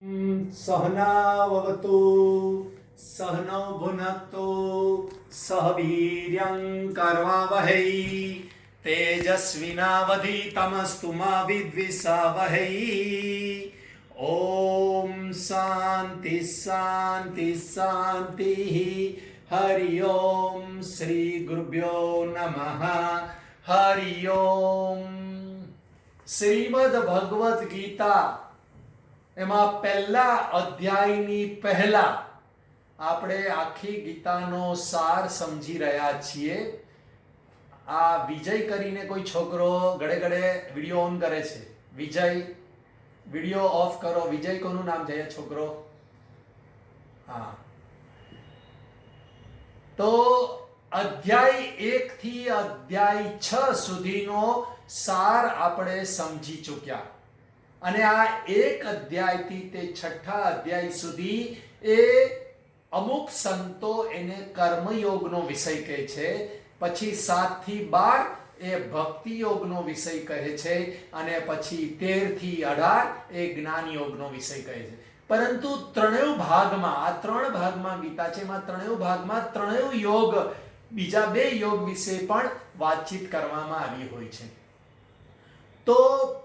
सहनाववतु सहनौ भुनक्तु सह वीर्यं करवावहै तेजस्विनावधीतमस्तु मा विद्विषावहै। ओम शांति शांति शांति। हरि ओम श्री गुरुभ्यो नमः। हरि ओम। श्रीमद् भगवद गीता એમાં પહેલા અધ્યાયની પહેલા આપણે આખી ગીતાનો સાર સમજી રહ્યા છીએ। આ વિજય કરીને કોઈ છોકરો ગળે ગળે વિડિયો ઓન કરે છે। વિજય, વિડિયો ઓફ કરો। વિજય કોનું નામ છે છોકરો? હા, તો અધ્યાય 1 થી અધ્યાય 6 સુધીનો સાર આપણે સમજી ચૂક્યા અને આ એક અધ્યાયથી તે છઠ્ઠા અધ્યાય સુધી એ અમુક સંતો એને કર્મયોગનો વિષય કહે છે, પછી 7 થી 12 એ ભક્તિ યોગનો વિષય કહે છે અને પછી 13 થી 18 એ જ્ઞાન યોગનો વિષય કહે છે। પરંતુ ત્રણેય ભાગમાં, આ 3 ભાગમાં ગીતા છે, એમાં ત્રણેય ભાગમાં ત્રણેય યોગ, બીજા 2 યોગ વિશે પણ વાતચીત કરવામાં આવી હોય છે। તો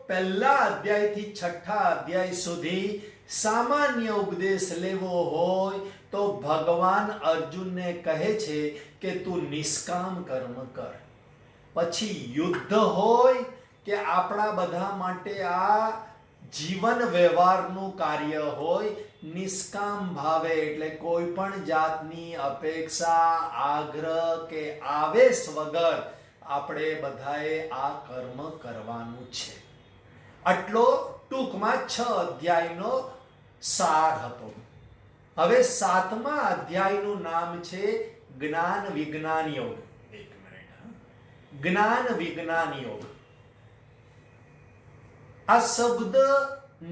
પહેલા અધ્યાયથી છઠ્ઠા અધ્યાય સુધી સામાન્ય ઉપદેશ લેવો હોય તો ભગવાન અર્જુનને કહે છે કે તું નિષ્કામ કર્મ કર। પછી યુદ્ધ હોય કે આપણા બધા માટે આ જીવન વ્યવહારનું કાર્ય હોય, નિષ્કામ ભાવે એટલે કોઈ પણ જાતની અપેક્ષા, આગ્રહ કે આવેશ વગર આપણે બધાએ આ કર્મ કરવાનું છે। આટલો ટૂંકમાં 6 અધ્યાયનો સાર હતો। હવે 7મા અધ્યાયનું નામ છે જ્ઞાન વિજ્ઞાન યોગ। એક મિનિટ, જ્ઞાન વિજ્ઞાન યોગ। આ શબ્દ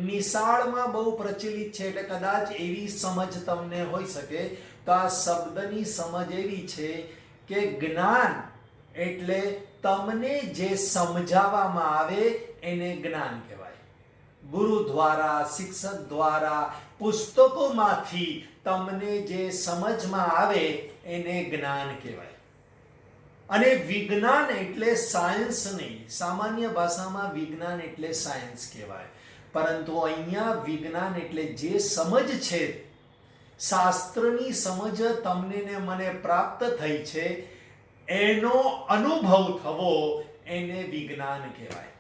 નિશાળમાં બહુ પ્રચલિત છે એટલે કદાચ એવી સમજ તમને હોઈ શકે। તો આ શબ્દની સમજ એવી છે કે જ્ઞાન એટલે તમને જે સમજાવવામાં આવે એને જ્ઞાન કહેવાય। ગુરુ દ્વારા, શિક્ષક દ્વારા, પુસ્તકોમાંથી તમને જે સમજમાં આવે એને જ્ઞાન કહેવાય। અને વિજ્ઞાન એટલે સાયન્સ નહીં, સામાન્ય ભાષામાં વિજ્ઞાન એટલે સાયન્સ કહેવાય, પરંતુ અહીંયા વિજ્ઞાન એટલે જે સમજ છે, શાસ્ત્રની સમજ તમને ને મને પ્રાપ્ત થઈ છે એનો અનુભવ થવો એને વિજ્ઞાન કહેવાય।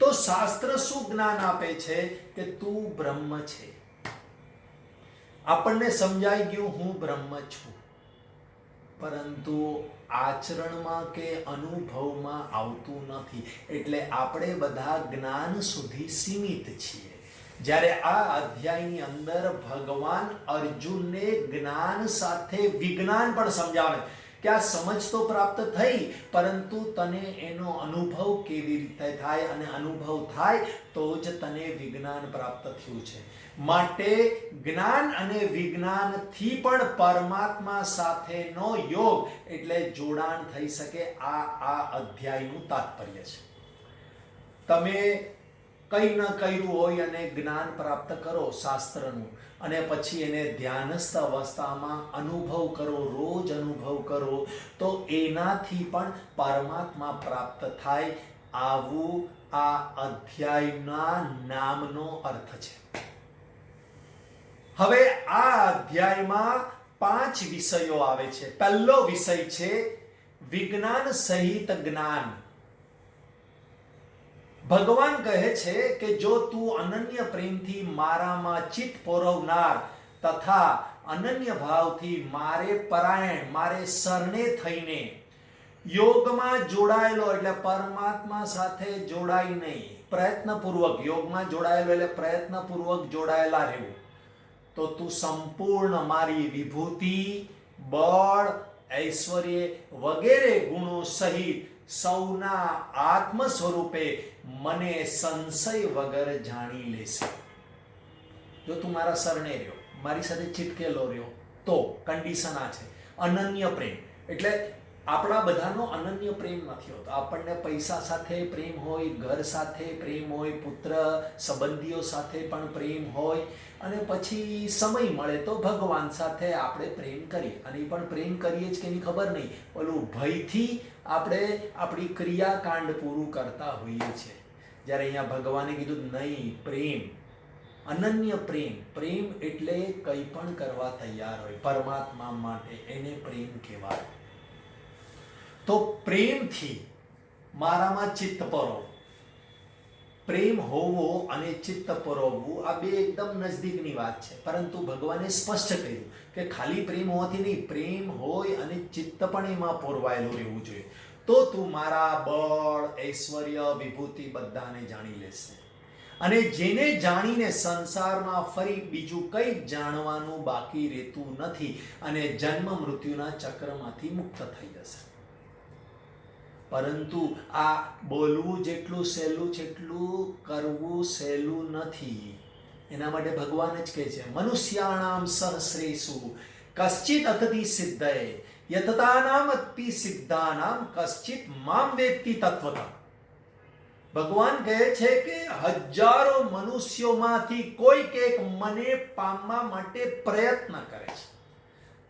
તો શાસ્ત્ર શું જ્ઞાન આપે છે કે તું બ્રહ્મ છે। આપણને સમજાઈ ગયું હું બ્રહ્મ છું, પરંતુ આચરણમાં કે અનુભવમાં આવતું નથી, એટલે આપણે બધા જ્ઞાન સુધી સીમિત છીએ। જ્યારે આ અધ્યાયની અંદર ભગવાન અર્જુનને જ્ઞાન સાથે વિજ્ઞાન પણ સમજાવે કે આ સમજ તો પ્રાપ્ત થઈ, પરંતુ તને એનો અનુભવ કેવી રીતે થાય, અને અનુભવ થાય તો જ તને વિજ્ઞાન પ્રાપ્ત થયું છે। માટે જ્ઞાન અને વિજ્ઞાનથી પણ પરમાત્મા સાથેનો યોગ એટલે જોડાણ થઈ શકે, આ અધ્યાયનું તાત્પર્ય છે। તમે કંઈ ન કર્યું હોય અને જ્ઞાન પ્રાપ્ત કરો શાસ્ત્રનું, અને પછી એને ધ્યાનસ્થ અવસ્થામાં અનુભવ કરો, રોજ અનુભવ કરો, તો એનાથી પણ પરમાત્મા પ્રાપ્ત થાય, આવું આ અધ્યાયના નામનો અર્થ છે। હવે આ અધ્યાયમાં 5 વિષયો આવે છે। પહેલો વિષય છે વિજ્ઞાન સહિત જ્ઞાન। ભગવાન કહે છે કે જો તું અનન્ય પ્રેમથી મારામાં ચિત્ત પોરવનાર તથા અનન્ય ભાવથી મારે પરાયણ, મારે શરણે થઈને યોગમાં જોડાયેલો એટલે પરમાત્મા સાથે જોડાઈ નહીં, પ્રયત્નપૂર્વક યોગમાં જોડાયેલો એટલે પ્રયત્નપૂર્વક જોડાયેલા રહેવું, તો તું સંપૂર્ણ મારી વિભૂતિ, બળ, ઐશ્વર્ય વગેરે ગુણો સહિત સૌના આત્મ સ્વરૂપે મને સંશય વગર જાણી લેશે। જો તું મારા શરણે રહ્યો, મારી સાથે ચિપકેલો રહ્યો, તો કન્ડિશન આ છે અનન્ય પ્રેમ। એટલે આપણા બધાનો અનન્ય પ્રેમ નથી હોતો. આપણને પૈસા સાથે પ્રેમ હોય, ઘર સાથે પ્રેમ હોય, પુત્ર સંબંધીઓ સાથે પણ પ્રેમ હોય, અને પછી સમય મળે તો ભગવાન સાથે આપણે પ્રેમ કરીએ. અને એ પણ પ્રેમ કરીએ જ કે એની ખબર નહીં, ઓલું ભયથી આપણે આપણી ક્રિયાકાંડ પૂરું કરતા હોઈએ છીએ. જ્યારે અહીંયા ભગવાને કીધું નહીં, પ્રેમ, અનન્ય પ્રેમ. પ્રેમ એટલે કંઈ પણ કરવા તૈયાર હોય પરમાત્મા માટે, એને પ્રેમ કહેવાય. તો પ્રેમથી મારામાં ચિત્ત પરોવ, પ્રેમ હોવો અને ચિત્ત પરોવવું આ બે એકદમ નજદીકની વાત છે. પરંતુ ભગવાને સ્પષ્ટ કહ્યું કે ખાલી પ્રેમ હોવાથી નહીં, પ્રેમ હોય અને ચિત્ત પણ એમાં પોરવાયેલું રહેવું જોઈએ. તો તું મારા બળ, ઐશ્વર્ય, વિભૂતિ બધાને જાણી લેશે. અને જેને જાણીને સંસારમાં ફરી બીજું કંઈ જાણવાનું બાકી રહેતું નથી, અને જન્મ મૃત્યુના ચક્રમાંથી મુક્ત થઈ જશે. પરંતુ આ બોલવું જેટલું સહેલું છે એટલું કરવું સહેલું નથી. એના માટે ભગવાન જ કહે છે, મનુષ્યાણામ સહસ્રેષુ કશ્ચિત અતતિ સિદ્ધયે યતતાનામ અતિ સિદ્ધાનામ કશ્ચિત મામ વેત્તિ તત્વતઃ. ભગવાન કહે છે કે હજારો મનુષ્યોમાંથી કોઈક એક મને પામવા માટે પ્રયત્ન કરે છે.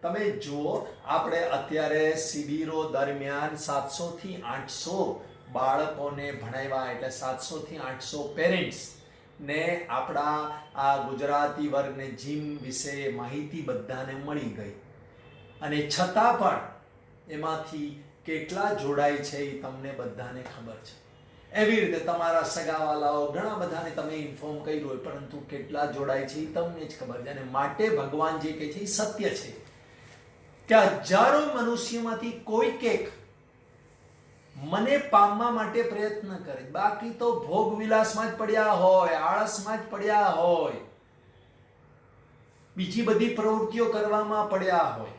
તમે જુઓ, આપણે અત્યારે શિબિરો દરમિયાન 700 થી 800 બાળકોને ભણાવ્યા, એટલે 700 થી 800 પેરેન્ટ્સ ને આપણા આ ગુજરાતી વર્ગને જીમ વિશે માહિતી બધાને મળી ગઈ. અને છતાં પણ એમાંથી કેટલા જોડાય છે એ તમને બધાને ખબર છે. એવી રીતે તમારા સગાવાલાઓ ઘણા બધાને તમે ઇન્ફોર્મ કર્યું હોય, પરંતુ કેટલા જોડાય છે એ તમને જ ખબર છે. અને માટે ભગવાન જે કહે છે એ સત્ય છે કે હજારો મનુષ્યમાંથી કોઈક એક મને પામવા માટે પ્રયત્ન કરે, બાકી તો ભોગ વિલાસમાં જ પડ્યા હોય, આળસમાં જ પડ્યા હોય, બીજી બધી પ્રવૃત્તિઓ કરવામાં પડ્યા હોય,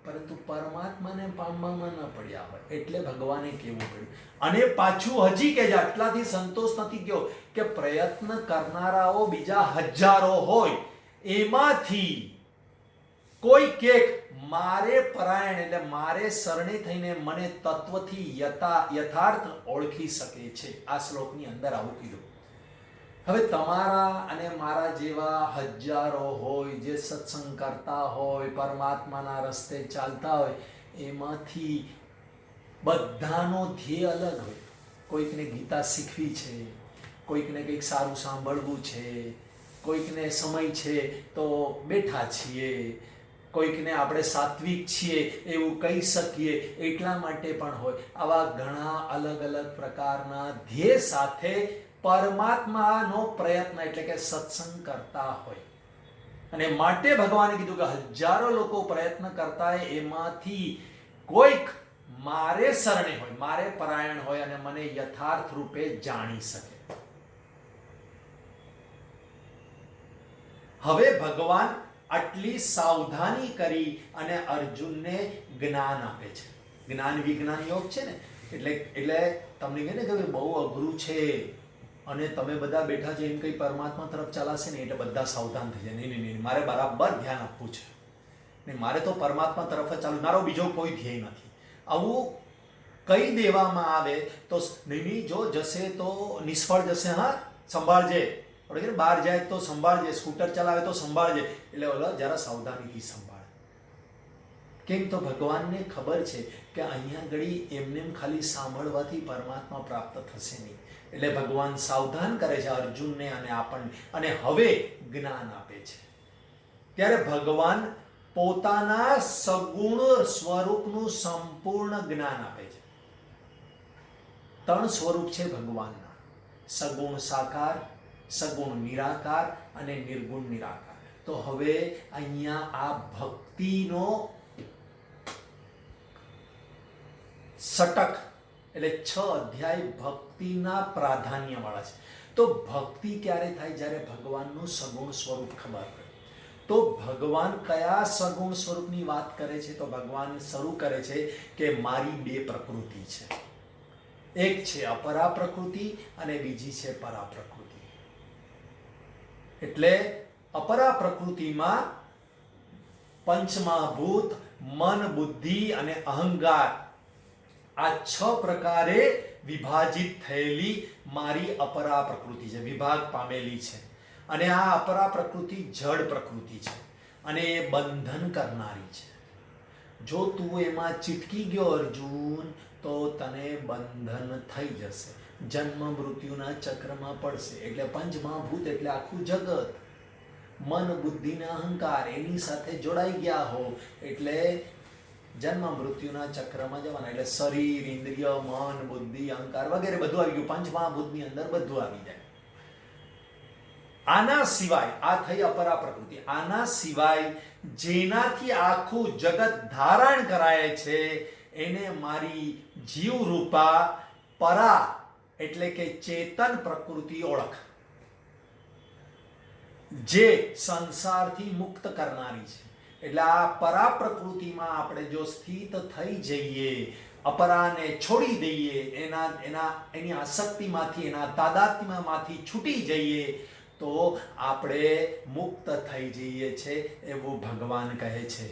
પરંતુ પરમાત્માને પામવામાં ન પડ્યા હોય. એટલે ભગવાને કહેવું પડ્યું. અને પાછું હજી કે આટલાથી સંતોષ નથી ગયો કે પ્રયત્ન કરનારાઓ બીજા હજારો હોય, એમાંથી કોઈક એક મારે પરાયણ એટલે મારે શરણે થઈને મને તત્વથી યથાર્થ ઓળખી શકે છે. આ શ્લોકની અંદર આવું કીધું. હવે તમારા અને મારા જેવા હજારો હોય જે સત્સંગ કરતા હોય, પરમાત્માના રસ્તે ચાલતા હોય, એમાંથી બધાનો ધ્યેય અલગ હોય. કોઈકને ગીતા શીખવી છે, કોઈકને કંઈક સારું સાંભળવું છે, કોઈકને સમય છે તો બેઠા છીએ, કોઈકને આપણે સાત્વિક છીએ એવું કહી શકીએ એટલા માટે પણ હોય. આવા ઘણા અલગ અલગ પ્રકારના ધ્યેય સાથે પરમાત્માનો પ્રયત્ન એટલે કે સત્સંગ કરતા હોય. અને માટે ભગવાને કીધું કે હજારો લોકો પ્રયત્ન કરતા હોય, એમાંથી કોઈક મારે શરણે હોય, મારે પરાયણ હોય અને મને યથાર્થ રૂપે જાણી શકે. હવે ભગવાન આટલી સાવધાની કરી અને અર્જુનને જ્ઞાન આપે છે. જ્ઞાન વિજ્ઞાન યોગ છે ને, એટલે તમને કહે ને કે બહુ અઘરું છે અને તમે બધા બેઠા છે એમ કંઈ પરમાત્મા તરફ ચાલાશે ને એટલે બધા સાવધાન થઈ જાય. નહીં, મારે બરાબર ધ્યાન આપવું છે ને, મારે તો પરમાત્મા તરફ જ ચાલુ, મારો બીજો કોઈ ધ્યેય નથી. આવું કહી દેવામાં આવે તો નહીં, જો જશે તો નિષ્ફળ જશે, હા સંભાળજે, બહાર જાય તો સંભાળજે, સ્કૂટર ચલાવે તો સંભાળજે. એટલે ઓલો જરા સાવધાનીથી સંભાળ. કેમ? તો ભગવાનને ખબર છે કે અહીંયા ઘડી એમને ખાલી સાંભળવાથી પરમાત્મા પ્રાપ્ત થશે નહીં. એટલે ભગવાન સાવધાન કરે છે અર્જુનને અને આપણને, અને હવે જ્ઞાન આપે છે. ત્યારે ભગવાન પોતાના સગુણ સ્વરૂપનું સંપૂર્ણ જ્ઞાન આપે છે. 3 સ્વરૂપ છે ભગવાનના: સગુણ સાકાર, સગુણ નિરાકાર અને નિર્ગુણ નિરાકાર. તો હવે અહીંયા આ ભક્તિનો સટક એટલે 6 અધ્યાય ભક્તિના પ્રાધાન્ય વાળા છે. તો ભક્તિ ક્યારે થાય? જ્યારે ભગવાનનું સગુણ સ્વરૂપ ખબર પડે. તો ભગવાન કયા સગુણ સ્વરૂપની વાત કરે છે? તો ભગવાન શરૂ કરે છે કે મારી 2 પ્રકૃતિ છે. એક છે અપરા પ્રકૃતિ અને બીજી છે પરા પ્રકૃતિ. એટલે અપરા પ્રકૃતિમાં પંચમહાભૂત, મન, બુદ્ધિ અને અહંકાર આ 6 પ્રકારે વિભાજિત થયેલી મારી અપરા પ્રકૃતિ છે, વિભાગ પામેલી છે. અને આ અપરા પ્રકૃતિ જડ પ્રકૃતિ છે અને એ બંધન કરનારી છે. જો તું એમાં ચીટકી ગયો અર્જુન, તો તને બંધન થઈ જશે, જન્મ મૃત્યુના ચક્રમાં પડશે. એટલે પંચમહાભૂત એટલે આખું જગત, મન બુદ્ધિ ને અહંકાર એની સાથે જોડાઈ ગયા હો એટલે જન્મ મૃત્યુના ચક્રમાં જવાના. એટલે શરીર, ઇન્દ્રિય, મન, બુદ્ધિ, અહંકાર વગેરે બધું આવી ગયું. પંચમહાભૂતની અંદર બધું આવી જાય. આના સિવાય આ થઈ અપરા પ્રકૃતિ. આના સિવાય જેનાથી આખું જગત ધારણ કરાય છે એને મારી જીવ રૂપા પરા એટલે કે ચેતન પ્રકૃતિ ઓળખ, જે સંસારથી મુક્ત કરનારી છે. એટલે આ પરા પ્રકૃતિમાં આપણે જો સ્થિત થઈ જઈએ, અપરાને છોડી દઈએ, એની આસક્તિમાંથી, એના તાદાત્મ્યમાંથી છૂટી જઈએ, તો આપણે મુક્ત થઈ જઈએ છે એવું ભગવાન કહે છે.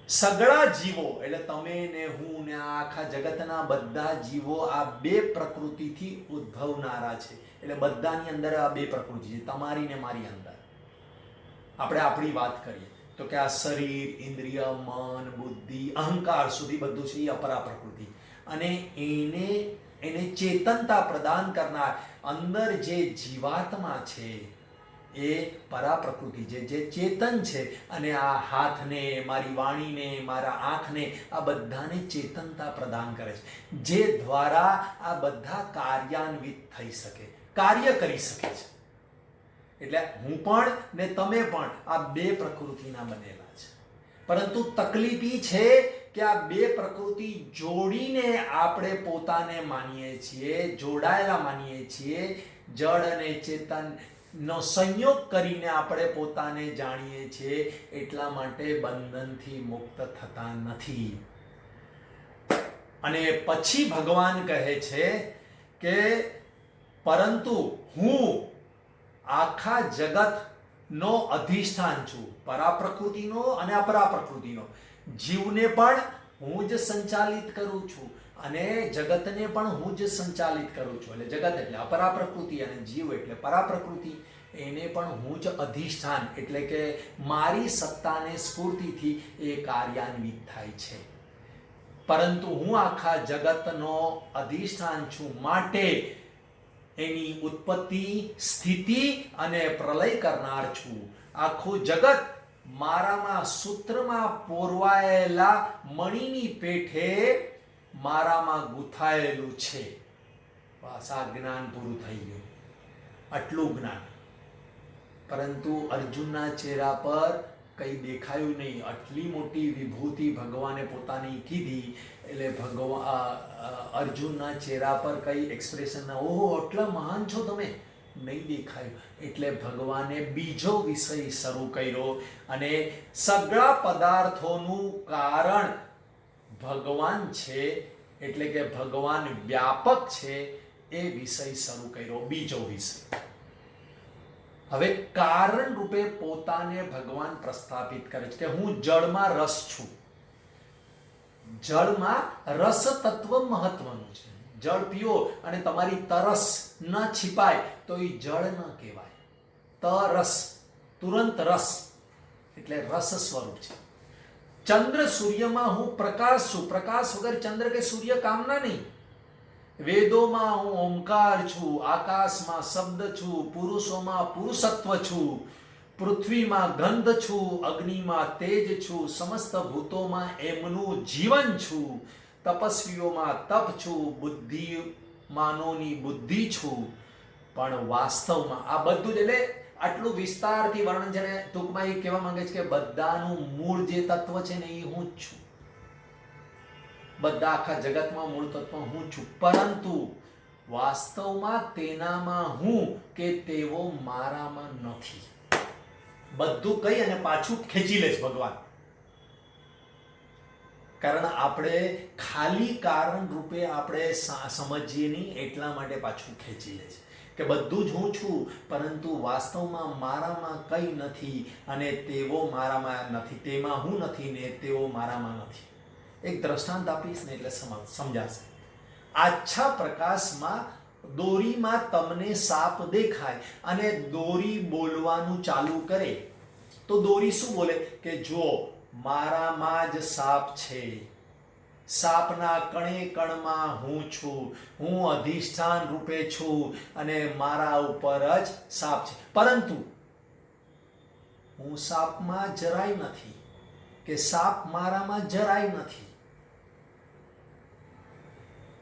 સગળા જીવો એટલે તમે ને હું ને આખા જગતના બધા જીવો આ બે પ્રકૃતિથી ઉદ્ભવનારા છે. એટલે બધાની અંદર આ બે પ્રકૃતિ છે, તમારી ને મારી અંદર. આપણે આપણી વાત કરીએ તો કે આ શરીર, ઇન્દ્રિય, મન, બુદ્ધિ, અહંકાર સુધી બધું છે એ અપરા પ્રકૃતિ. અને એને ચેતનતા પ્રદાન કરનાર અંદર જે જીવાત્મા છે એ પરા પ્રકૃતિ છે, જે ચેતન છે. અને આ હાથને, મારી વાણીને, મારા આંખને, આ બધાને ચેતનતા પ્રદાન કરે છે, જે દ્વારા આ બધા કાર્યાન્વિત થઈ શકે, કાર્ય કરી શકે છે. એટલે હું પણ ને તમે પણ આ બે પ્રકૃતિના બનેલા છે. પરંતુ તકલીફ એ છે કે આ બે પ્રકૃતિ જોડીને આપણે પોતાને માનીએ છીએ, જોડાયેલા માનીએ છીએ. જડ અને ચેતન નો સંયોગ કરીને આપણે પોતાને જાણીએ છીએ, એટલા માટે બંધનથી મુક્ત થતા નથી. અને પછી ભગવાન કહે છે કે પરંતુ હું આખા જગત નો અધિષ્ઠાન છું, પરા પ્રકૃતિનો અને અપરા પ્રકૃતિનો. જીવને પણ હું જ સંચાલિત કરું છું અને જગતને પણ હું જ સંચાલિત કરું છું. એટલે જગત એટલે અપરા પ્રકૃતિ અને જીવ એટલે પરા પ્રકૃતિ, એને પણ હું જ અધિષ્ઠાન એટલે કે મારી સત્તાને સ્ફૂર્તિથી એ કાર્યાન્વિત થાય છે. પરંતુ હું આખા જગતનો અધિષ્ઠાન છું, માટે એની ઉત્પત્તિ, સ્થિતિ અને પ્રલય કરનાર છું. આખું જગત મારામાં સૂત્રમાં પોરવાયેલા મણીની પેઠે મારામાં ગૂંથાયેલું છે. બસ આ જ્ઞાન પૂરું થઈ ગયું, આટલું જ્ઞાન. પરંતુ અર્જુનના ચહેરા પર કંઈ દેખાયું નહીં. આટલી મોટી વિભૂતિ ભગવાને પોતાની કીધી એટલે અર્જુનના ચહેરા પર કઈ એક્સપ્રેશન ના, ઓહો આટલા મહાન છો તમે, નહીં દેખાયું. એટલે ભગવાને બીજો વિષય શરૂ કર્યો અને સગળા પદાર્થોનું કારણ ભગવાન છે, એટલે કે ભગવાન વ્યાપક છે, એ વિષય શરૂ કર્યો, બીજો વિષય. હવે કારણ રૂપે પોતાને ભગવાન પ્રસ્થાપિત કરે છે કે હું જળમાં રસ છું. જળમાં રસ તત્વ મહત્વનું છે. જળ પીઓ અને તમારી તરસ ન છીપાય તો એ જળ ન કહેવાય. તરસ, તુરંત રસ એટલે રસ સ્વરૂપ છે. ચંદ્ર સૂર્યમાં હું પ્રકાશ છું, પ્રકાશ વગર ચંદ્ર કે સૂર્ય કામના નહીં. વેદોમાં હું ઓમકાર છું, આકાશમાં શબ્દ છું, પુરુષોમાં પુરુષત્વ છું, પૃથ્વીમાં ગંધ છું, અગ્નિમાં તેજ છું, સમસ્ત ભૂતોમાં એમનું જીવન છું, તપસ્વીઓમાં તપ છું, બુદ્ધિમાનોની બુદ્ધિ છું. પણ વાસ્તવમાં આ બધું જ એટલે આટલું વિસ્તારથી વર્ણન છે ને ટૂંકમાં એ કહેવા માંગે છે કે બધાનું મૂળ જે તત્વ છે ને એ હું જ છું. બધા આખા જગતમાં મૂળ તત્વ હું છું, પરંતુ વાસ્તવમાં તેનામાં હું કે તેવો મારામાં નથી. બધું કહી અને પાછું ખેંચી લે છે ભગવાન. કારણ આપણે ખાલી કારણ રૂપે આપણે સમજીએ નહીં, એટલા માટે પાછું ખેંચી લે છે કે બધું જ હું છું, પરંતુ વાસ્તવમાં મારામાં કંઈ નથી અને તેવો મારામાં નથી, તેમાં હું નથી ને તેવો મારામાં નથી. એક દ્રષ્ટાંત આપીશ ને એટલે સમજાશે. આછા પ્રકાશમાં દોરીમાં તમને સાપ દેખાય અને દોરી બોલવાનું ચાલુ કરે તો દોરી શું બોલે કે જો મારામાં જ સાપ છે, સાપના કણે કણમાં હું છું, હું અધિષ્ઠાન રૂપે છું અને મારા ઉપર જ સાપ છે. પરંતુ હું સાપમાં જરાય નથી કે સાપ મારામાં જરાય નથી.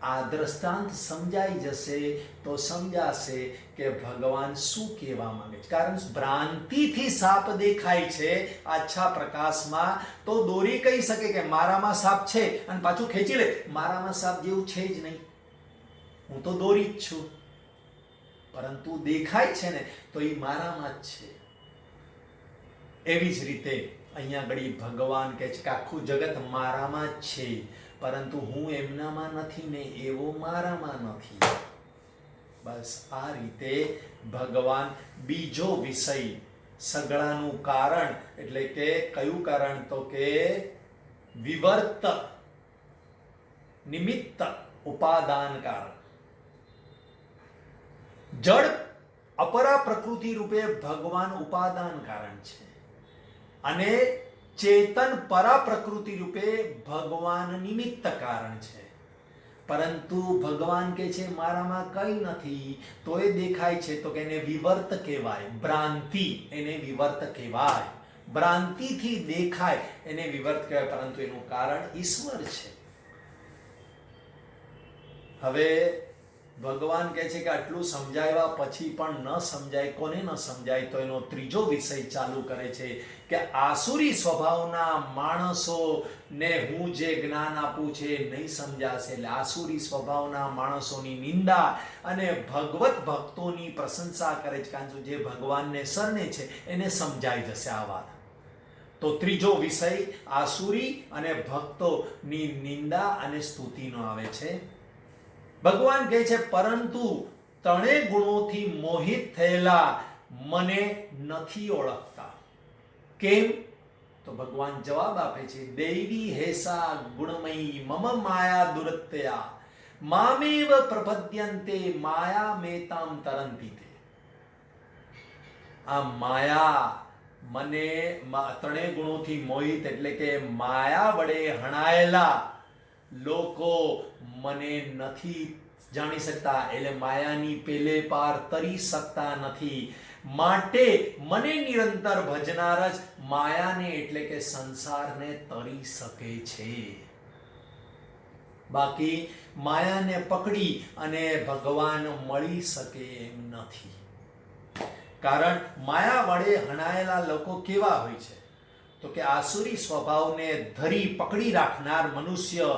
આ દ્રષ્ટાંત સમજાઈ જશે તો સમજાશે કે ભગવાન શું કહેવા માંગે છે. કારણ ભ્રાંતિથી સાપ દેખાય છે આછા પ્રકાશમાં તો દોરી કહી શકે કે મારામાં સાપ છે અને પાછું ખેંચી લે, મારામાં સાપ જેવું છે જ નહીં, હું તો દોરી જ છું. પરંતુ દેખાય છે ને તો એ મારામાં જ છે. એવી જ રીતે અહીંયા આગળ ભગવાન કહે છે કે આખું જગત મારામાં જ છે, પરંતુ હું એમનામાં નથી ને એવો મારામાં નથી. બસ આ રીતે ભગવાન બીજો વિષય સગળાનું કારણ, એટલે કે કયું કારણ તો કે વિવર્ત નિમિત્ત ઉપાદાન કારણ. જડ અપરા પ્રકૃતિ રૂપે ભગવાન ઉપાદાન કારણ છે અને ચેતન પરા પ્રકૃતિ રૂપે ભગવાન નિમિત્ત કારણ છે. પરંતુ ભગવાન કે છે મારામાં કઈ નથી તો એ દેખાય છે તો કે એને વિવર્ત કહેવાય, ભ્રાંતિ એને વિવર્ત કહેવાય. ભ્રાંતિથી દેખાય એને વિવર્ત કહેવાય, પરંતુ એનું કારણ ઈશ્વર છે. હવે ભગવાન કહે છે કે આટલું સમજાવ્યા પછી પણ ન સમજાય. કોને ન સમજાય? તો એનો ત્રીજો વિષય ચાલુ કરે છે કે આસુરી સ્વભાવના માણસોને હું જે જ્ઞાન આપું છે નહીં સમજાશે. એટલે આસુરી સ્વભાવના માણસોની નિંદા અને ભગવત ભક્તોની પ્રશંસા કરે છે, કારણ કે જે ભગવાનને શરણે છે એને સમજાઈ જશે આ વાત. તો ત્રીજો વિષય આસુરી અને ભક્તોની નિંદા અને સ્તુતિનો આવે છે. ભગવાન કહે છે પરંતુ ત્રણે ગુણોથી મોહિત થયેલા મને નથી ઓળખતા. કેમ? તો ભગવાન જવાબ આપે છે દૈવી હેસા ગુણમયી મમ માયા દુરત્યા મામેવ પ્રપદ્યન્તે માયા મેતામ તરંતિ તે. આ માયા મને ત્રણે ગુણોથી મોહિત એટલે કે માયા વડે હણાયેલા લોકો મને નથી જાણી શકતા, એટલે માયાની પેલે પાર તરી શકતા નથી. માટે મને નિરંતર ભજનાર જ માયાને એટલે કે સંસારને તરી શકે છે. બાકી માયાને પકડી અને ભગવાન મળી શકે એમ નથી. કારણ માયા વડે હણાયેલા લોકો કેવા હોય છે તો કે આસુરી સ્વભાવને ધરી પકડી રાખનાર મનુષ્ય,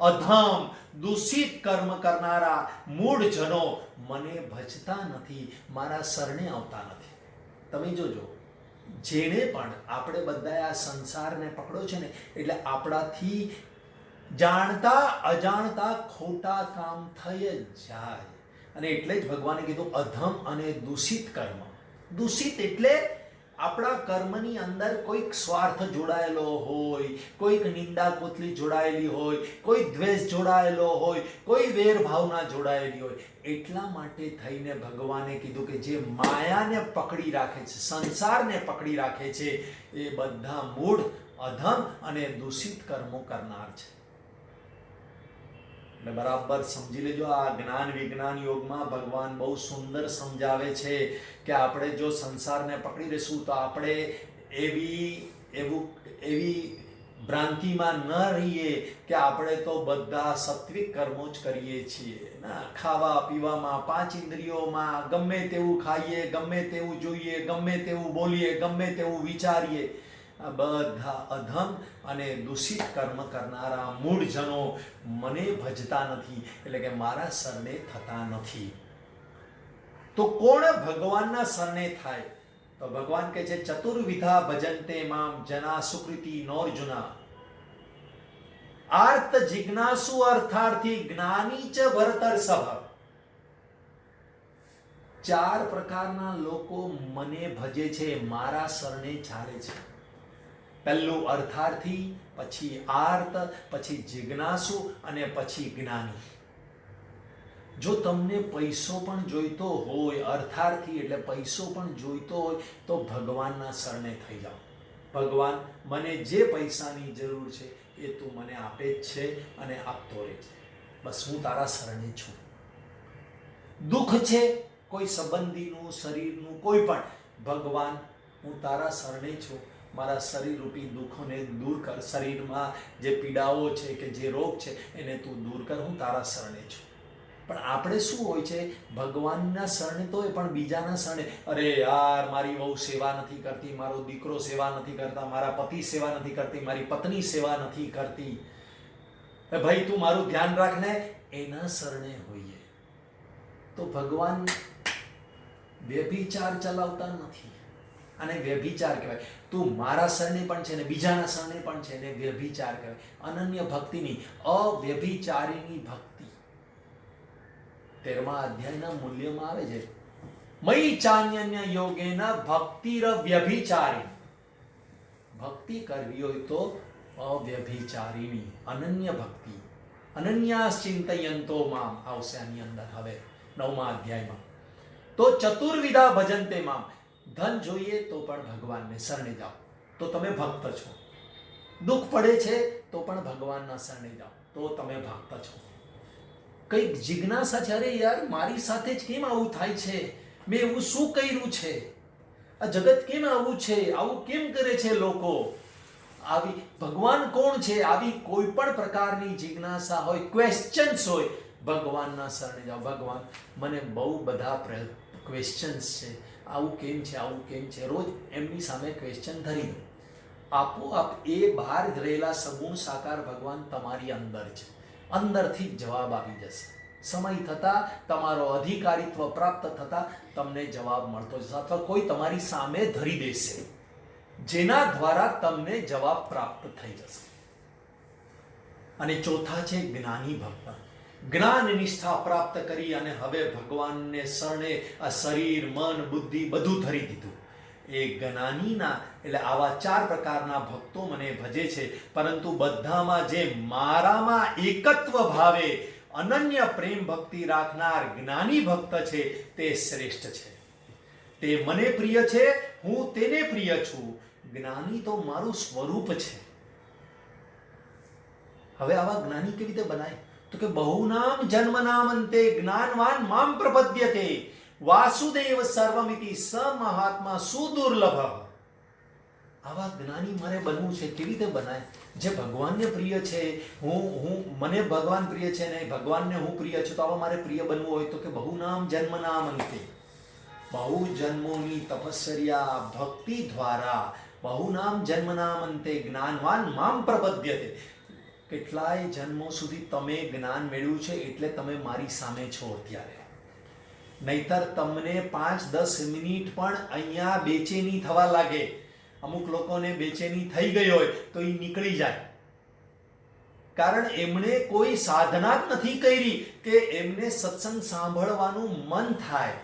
અધમ દૂષિત કર્મ કરનારા મૂઢજનો મને ભજતા નથી, મારા શરણે આવતા નથી. તમે જોજો, જેને પણ આપણે બધા આ સંસારને પકડો છે ને એટલે આપણાથી જાણતા અજાણતા ખોટા કામ થઈ જ જાય. અને એટલે જ ભગવાને કીધું અધમ અને દૂષિત કર્મ. દૂષિત એટલે આપણા કર્મની અંદર કોઈક સ્વાર્થ જોડાયેલો હોય, કોઈક નિંદા કોથળી જોડાયેલી હોય, કોઈ દ્વેષ જોડાયેલો હોય, કોઈ વેર ભાવના જોડાયેલી હોય. એટલા માટે થઈને ભગવાને કીધું કે જે માયાને પકડી રાખે છે, સંસારને પકડી રાખે છે, એ બધા મૂઢ, અધમ અને દૂષિત કર્મો કરનાર છે. એટલે બરાબર સમજી લેજો, આ જ્ઞાન વિજ્ઞાન યોગમાં ભગવાન બહુ સુંદર સમજાવે છે કે આપણે જો સંસારને પકડી લેશું તો આપણે એવી ભ્રાંતિમાં ન રહીએ કે આપણે તો બધા સાત્વિક કર્મો જ કરીએ છીએ ના. ખાવા પીવામાં, પાંચ ઇન્દ્રિયોમાં ગમે તેવું ખાઈએ, ગમે તેવું જોઈએ, ગમે તેવું બોલીએ, ગમે તેવું વિચારીએ. આ બધા અધમ અને દૂષિત કર્મ કરનારા મૂઢજનો મને ભજતા નથી, એટલે કે મારા શરણે થતા નથી. તો કોણ ભગવાનના શરણે થાય? તો ભગવાન કહે છે ચતુર્વિધા ભજન્તે મામ જના સુકૃતિ નોર્જુના આર્ત જિજ્ઞાસુ અર્થાર્થી જ્ઞાની ચ ભરતર્ષભ. 4 પ્રકારના લોકો મને ભજે છે, મારા શરણે ચાલે છે. પહેલું અર્થાર્થી, પછી આર્ત, પછી જિજ્ઞાસુ અને પછી જ્ઞાની. જો તમને પૈસો પણ જોઈતો હોય, અર્થાર્થી એટલે પૈસો પણ જોઈતો હોય, તો ભગવાનના શરણે થઈ જાઓ. ભગવાન, મને જે પૈસાની જરૂર છે એ તું મને આપે જ છે અને આપતો રહે છે. બસ હું તારા શરણે છું. દુઃખ છે કોઈ સંબંધીનું, શરીરનું, કોઈ પણ, ભગવાન હું તારા શરણે છું. મારા શરીર રૂપી દુઃખોને દૂર કર. શરીરમાં જે પીડાઓ છે કે જે રોગ છે એને તું દૂર કર. હું તારા શરણે છું. પણ આપણે શું હોય છે, ભગવાનના શરણે તો હોય પણ બીજાના શરણે, અરે યાર મારી વહુ સેવા નથી કરતી, મારો દીકરો સેવા નથી કરતા, મારા પતિ સેવા નથી કરતી, મારી પત્ની સેવા નથી કરતી, ભાઈ તું મારું ધ્યાન રાખને, એના શરણે હોઈએ. તો ભગવાન વ્યભિચાર ચલાવતા નથી. અને વ્યભિચાર કહેવાય. તું મારા શરણે પણ છે ને બીજાના શરણે પણ છે ને વ્યભિચાર કહેવાય. અનન્ય ભક્તિની, અવ્યભિચારીની ભક્તિ. 13મા અધ્યાયના મૂલ્યમાં આવે છે, મયી ચાન્યન્ય યોગેન ભક્તિર વ્યભિચારી. ભક્તિ કરવી હોય તો અવ્યભિચારીની, અનન્ય ભક્તિ. અનન્યાસ ચિંતયંતો મામ આવશે આની અંદર હવે 9મા અધ્યાયમાં. તો ચતુર્વિધા ભજન્તે મામ. ધન જોઈએ તો પણ ભગવાનને શરણે જાઓ તો તમે ભક્ત છો. દુઃખ પડે છે તો પણ ભગવાનના શરણે જાઓ તો તમે ભક્ત છો. કઈક જિજ્ઞાસા છે, અરે યાર મારી સાથે જ કેમ આવું થાય છે, મેં એવું શું કર્યું છે, આ જગત કેમ આવું છે, આવું કેમ કરે છે લોકો, આવી ભગવાન કોણ છે, આવી કોઈ પણ પ્રકારની જિજ્ઞાસા હોય, ક્વેશ્ચન્સ હોય, ભગવાનના શરણે જાઓ. ભગવાન મને બહુ બધા ક્વેશ્ચન્સ છે, આવું કેમ છે, આવું કેમ છે, રોજ એમની સામે ક્વેશ્ચન ધરી દો. આપોઆપ એ બહાર રહેલા સગુણ સાકાર ભગવાન તમારી અંદર છે, અંદરથી જ જવાબ આવી જશે. સમય થતાં તમારો અધિકારીત્વ પ્રાપ્ત થતાં તમને જવાબ મળતો જશે, અથવા કોઈ તમારી સામે ધરી દેશે જેના દ્વારા તમને જવાબ પ્રાપ્ત થઈ જશે. અને ચોથા છે જ્ઞાની ભક્ત. જ્ઞાન નિષ્ઠા પ્રાપ્ત કરી અને હવે ભગવાનને શરણે આ શરીર, મન, બુદ્ધિ બધું ધરી દીધું. એ જ્ઞાનીના એટલે આવા 4 પ્રકારના ભક્તો મને ભજે છે, પરંતુ બધામાં જે મારામાં એકત્વ ભાવે અનન્ય પ્રેમ ભક્તિ રાખનાર જ્ઞાની ભક્ત છે તે શ્રેષ્ઠ છે. તે મને પ્રિય છે, હું તેને પ્રિય છું. જ્ઞાની તો મારું સ્વરૂપ છે. હવે આવા જ્ઞાની કેવી રીતે બનાય? તો કે બહુનામ જન્મનામંતે જ્ઞાનવાન મામ પ્રપદ્યતે વાસુદેવ સર્વમિતિ સ મહાત્મા સુદુર્લભ. આવા જ્ઞાની મારે બનવું છે. કેવી રીતે બનાય? જે ભગવાનને પ્રિય છે, મને ભગવાન પ્રિય છે ને ભગવાનને હું પ્રિય છું, તો આવા મારે પ્રિય બનવું હોય તો કે બહુનામ જન્મનામંતે, બહુ જન્મોની તપશ્ચર્યા ભક્તિ દ્વારા, બહુનામ જન્મનામંતે જ્ઞાનવાન મામ પ્રપદ્યતે. કેટલાય જન્મો સુધી તમે જ્ઞાન મેળવ્યું છે એટલે તમે મારી સામે છો અત્યારે. નહીતર તમને 5-10 મિનિટ પણ અહીંયા બેચેની થવા લાગે. અમુક લોકોને બેચેની થઈ ગઈ હોય તો એ નીકળી જાય, કારણ એમણે કોઈ સાધના જ નથી કરી કે એમને સત્સંગ સાંભળવાનું મન થાય.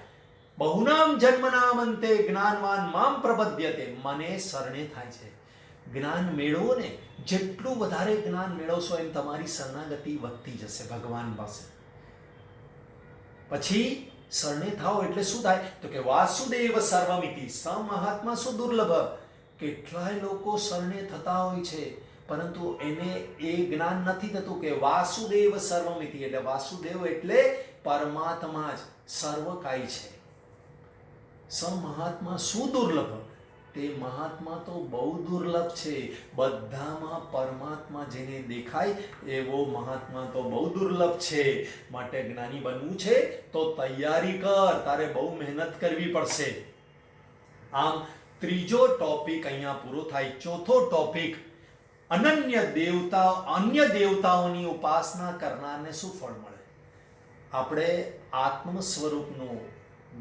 બહુનામ જન્મનામંતે જ્ઞાનવાન મામ પ્રપદ્યતે. મને શરણે થાય છે. જ્ઞાન મેળવો ને, જેટલું વધારે જ્ઞાન મેળવશો એમ તમારી શરણાગતિ વધતી જશે ભગવાન પાસે. પછી શરણે થાઓ એટલે શું થાય? તો કે વાસુદેવ સર્વમિતિ સ મહાત્મા સુદુર્લભ. કેટલાય લોકો શરણે થતા હોય છે પરંતુ એને એ જ્ઞાન નથી થતું કે વાસુદેવ સર્વમિતિ, એટલે વાસુદેવ એટલે પરમાત્મા જ સર્વકાય છે. સ મહાત્મા સુદુર્લભ. તે મહાત્મા તો બહુ દુર્લભ છે. બધામાં પરમાત્મા જેને દેખાય એવો મહાત્મા તો બહુ દુર્લભ છે. માટે જ્ઞાની બનવું છે તો તૈયારી કર, તારે બહુ મહેનત કરવી પડશે. આમ ત્રીજો ટોપિક અહીંયા પૂરો થાય. ચોથો ટોપિક, અનન્ય દેવતાઓની ઉપાસના કરનારને શું ફળ મળે? આપણે આત્મ સ્વરૂપનું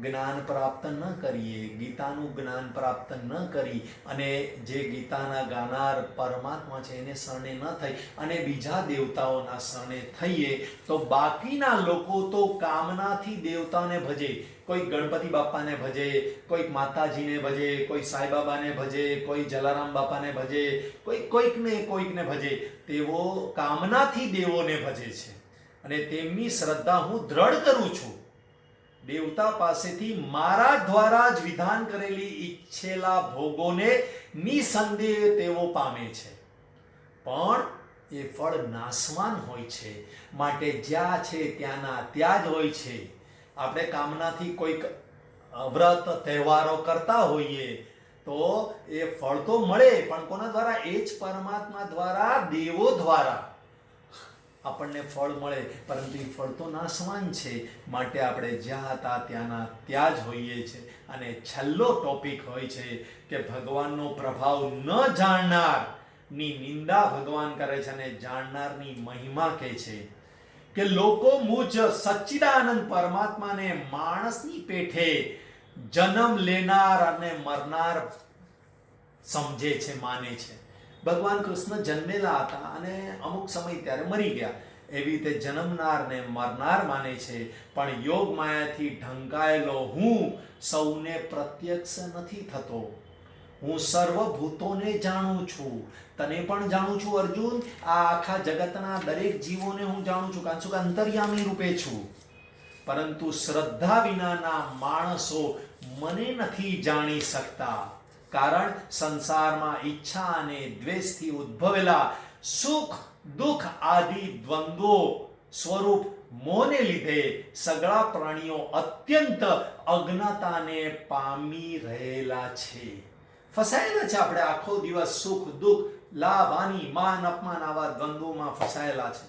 જ્ઞાન પ્રાપ્ત ન કરીએ, ગીતાનું જ્ઞાન પ્રાપ્ત ન કરી અને જે ગીતાના ગાનાર પરમાત્મા છે એને શરણે ન થઈ અને બીજા દેવતાઓના શરણે થઈએ તો બાકીના લોકો તો કામનાથી દેવતાને ભજે. કોઈ ગણપતિ બાપાને ભજે, કોઈક માતાજીને ભજે, કોઈ સાંઈબાબાને ભજે, કોઈ જલારામ બાપાને ભજે, કોઈકને ભજે. તેઓ કામનાથી દેવોને ભજે છે અને તેમની શ્રદ્ધા હું દ્રઢ કરું છું. દેવતા પાસેથી મારા દ્વારા જ વિધાન કરેલી ઈચ્છેલા ભોગોને નિસંદેહ તેઓ પામે છે. પણ એ ફળ નાશવાન હોય છે, માટે જ્યાં છે ત્યાંના ત્યાં જ હોય છે. આપણે કામનાથી કોઈક વ્રત તહેવારો કરતા હોઈએ તો એ ફળ તો મળે, પણ કોના દ્વારા? એ જ પરમાત્મા દ્વારા, દેવો દ્વારા આપણને ફળ મળે, પરંતુ એ ફળ તો નાશવાન છે. માટે આપણે જ્યાં હતા ત્યાંના ત્યાં જ હોઈએ છે. અને છેલ્લો ટોપિક હોય છે કે ભગવાનનો પ્રભાવ ન જાણનાર ની નિંદા ભગવાન કરે છે અને જાણનારની મહિમા કહે છે કે લોકો મુજ સચ્ચિદાનંદ પરમાત્માને માણસની પેઠે જન્મ લેનાર અને મરનાર સમજે છે, માને છે. ભગવાન કૃષ્ણ જન્મેલા હતા અને અમુક સમય ત્યારે મરી ગયા. એવી રીતે જન્મનાર ને મરનાર માને છે. પણ યોગ માયાથી ઢંકાયેલો હું સૌને પ્રત્યક્ષ નથી થતો. હું સર્વભૂતોને જાણું છું, તને પણ જાણું છું અર્જુન. આ આખા જગતના દરેક જીવોને હું જાણું છું, કારણ કે અંતર્યામી રૂપે છું. પરંતુ શ્રદ્ધા વિનાના માણસો મને નથી જાણી શકતા. કારણ સંસારમાં ઈચ્છા અને દ્વેષથી ઉદ્ભવેલા સુખ દુઃખ આદિ દ્વંદ્વો સ્વરૂપ મોહને લીધે સગળા પ્રાણીઓ અત્યંત અજ્ઞતાને પામી રહેલા છે, ફસાયેલા છે. આપણે આખો દિવસ સુખ દુઃખ લાભ હાનિ માન અપમાન આવા દ્વંદ્વોમાં ફસાયેલા છે.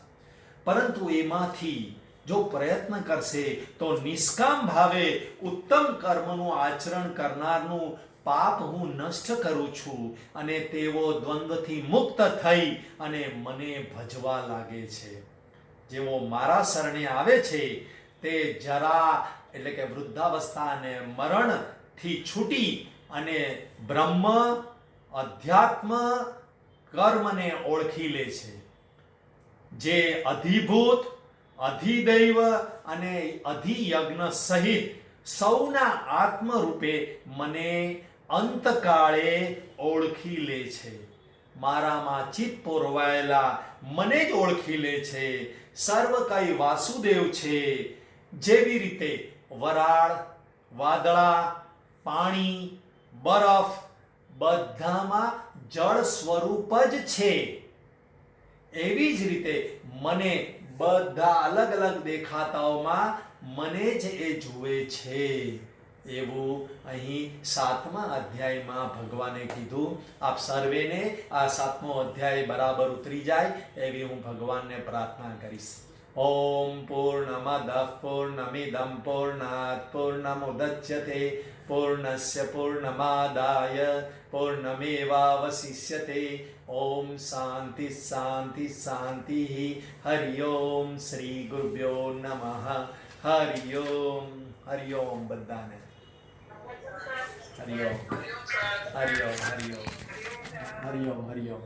પરંતુ એમાંથી જો પ્રયત્ન કરશે તો નિષ્કામ ભાવે ઉત્તમ કર્મનું આચરણ કરનારનું પાપ હું નષ્ટ કરું છું અને તેઓ દ્વંદ્વથી મુક્ત થઈ અને મને ભજવા લાગે છે. જેઓ મારા શરણે આવે છે તે જરા એટલે કે વૃદ્ધાવસ્થા અને મરણથી છૂટી અને બ્રહ્મ અધ્યાત્મ કર્મને ઓળખી લે છે. જે અધિભૂત અધિદૈવ અને અધિયજ્ઞ સહિત સૌના આત્મરૂપે મને અંતકાળે ઓળખી લે છે. મારામાં ચિત્ત પોરવાયેલા મને જ ઓળખી લે છે. સર્વ કઈ વાસુદેવ છે. જેવી રીતે વરાળ વાદળા પાણી બરફ બધામાં જળ સ્વરૂપ જ છે, એવી જ રીતે મને બધા અલગ અલગ દેખાતાઓમાં મને જ એ જુએ છે. એવું અહીં 7મા અધ્યાયમાં ભગવાને કીધું. આપ સર્વેને આ 7મો અધ્યાય બરાબર ઉતરી જાય એવી હું ભગવાનને પ્રાર્થના કરીશ. ઓમ પૂર્ણમદઃ પૂર્ણમિદં પૂર્ણાત પૂર્ણમુદચ્યતે પૂર્ણસ્ય પૂર્ણમાદાય પૂર્ણમેવાવશિષ્યતે. ઓમ શાંતિ શાંતિ શાંતિ. હરિ ઓમ શ્રી ગુરુભ્યો નમઃ. હરિ ઓમ. હરિ ઓમ બધાને. હરિ ઓમ. હરિ ઓમ. હરિ ઓમ. હરિ ઓમ. હરિ ઓમ.